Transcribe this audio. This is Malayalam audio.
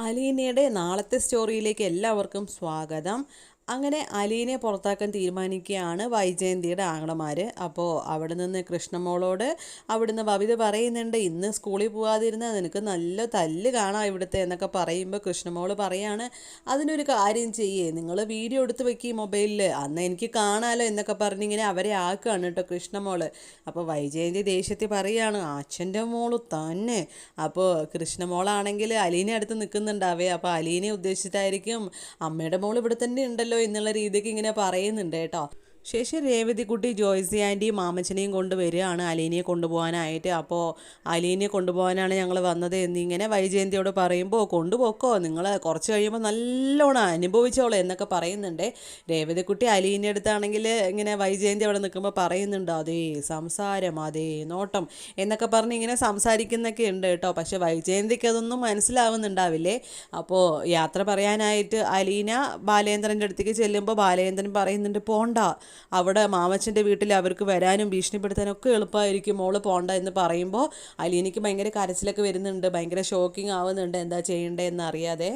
അലീനയുടെ നാളത്തെ സ്റ്റോറിയിലേക്ക് എല്ലാവർക്കും സ്വാഗതം. അങ്ങനെ അലീനെ പുറത്താക്കാൻ തീരുമാനിക്കുകയാണ് വൈജയന്തിയുടെ ആങ്ങളമാർ. അപ്പോൾ അവിടെ നിന്ന് കൃഷ്ണമോളോട് അവിടുന്ന് ബബിത പറയുന്നുണ്ട്, ഇന്ന് സ്കൂളിൽ പോകാതിരുന്നാൽ നിനക്ക് നല്ല തല്ല് കാണാം ഇവിടുത്തെ എന്നൊക്കെ പറയുമ്പോൾ കൃഷ്ണമോൾ പറയാണ്, അതിനൊരു കാര്യം ചെയ്യേ, നിങ്ങൾ വീഡിയോ എടുത്ത് വെക്കി മൊബൈലിൽ, അന്ന് എനിക്ക് കാണാമല്ലോ എന്നൊക്കെ പറഞ്ഞിങ്ങനെ അവരെ ആക്കുകയാണ് കേട്ടോ കൃഷ്ണമോൾ. അപ്പോൾ വൈജയന്തി ദേഷ്യത്തിൽ പറയുകയാണ്, അച്ഛൻ്റെ മോള് തന്നെ. അപ്പോൾ കൃഷ്ണമോളാണെങ്കിൽ അലീനെ അടുത്ത് നിൽക്കുന്നുണ്ടാവേ, അപ്പോൾ അലീനെ ഉദ്ദേശിച്ചിട്ടായിരിക്കും അമ്മയുടെ മോൾ ഇവിടെ തന്നെ ഉണ്ടല്ലോ എന്നുള്ള രീതിക്ക് ഇങ്ങനെ പറയുന്നുണ്ട് കേട്ടോ. ശേഷം രേവതിക്കുട്ടി ജോയ്സി ആൻറ്റിയും മാമച്ചനെയും കൊണ്ടുവരികയാണ് അലീനയെ കൊണ്ടുപോകാനായിട്ട്. അപ്പോൾ അലീനയെ കൊണ്ടുപോകാനാണ് ഞങ്ങൾ വന്നത് എന്നിങ്ങനെ വൈജയന്തിയോട് പറയുമ്പോൾ, കൊണ്ടുപോക്കോ, നിങ്ങൾ കുറച്ച് കഴിയുമ്പോൾ നല്ലോണം അനുഭവിച്ചോളൂ എന്നൊക്കെ പറയുന്നുണ്ട്. രേവതിക്കുട്ടി അലീനയുടെ അടുത്താണെങ്കിൽ ഇങ്ങനെ വൈജയന്തി അവിടെ നിൽക്കുമ്പോൾ പറയുന്നുണ്ട്, അതേ സംസാരം, അതേ നോട്ടം എന്നൊക്കെ പറഞ്ഞ് ഇങ്ങനെ സംസാരിക്കുന്നൊക്കെ ഉണ്ട് കേട്ടോ. പക്ഷേ വൈജയന്തിക്ക് അതൊന്നും മനസ്സിലാവുന്നുണ്ടാവില്ലേ. അപ്പോൾ യാത്ര പറയാനായിട്ട് അലീന ബാലേന്ദ്രൻ്റെ അടുത്തേക്ക് ചെല്ലുമ്പോൾ ബാലേന്ദ്രൻ പറയുന്നുണ്ട്, പോണ്ട, അവിടെ മാമച്ചൻ്റെ വീട്ടിൽ അവർക്ക് വരാനും ഭീഷണിപ്പെടുത്താനൊക്കെ എളുപ്പമായിരിക്കും, മോള് പോണ്ട എന്ന് പറയുമ്പോൾ അലീനയ്ക്ക് ഭയങ്കര കരച്ചിലൊക്കെ വരുന്നുണ്ട്, ഭയങ്കര ഷോക്കിംഗ് ആവുന്നുണ്ട്, എന്താ ചെയ്യേണ്ടതെന്ന് അറിയാതെ.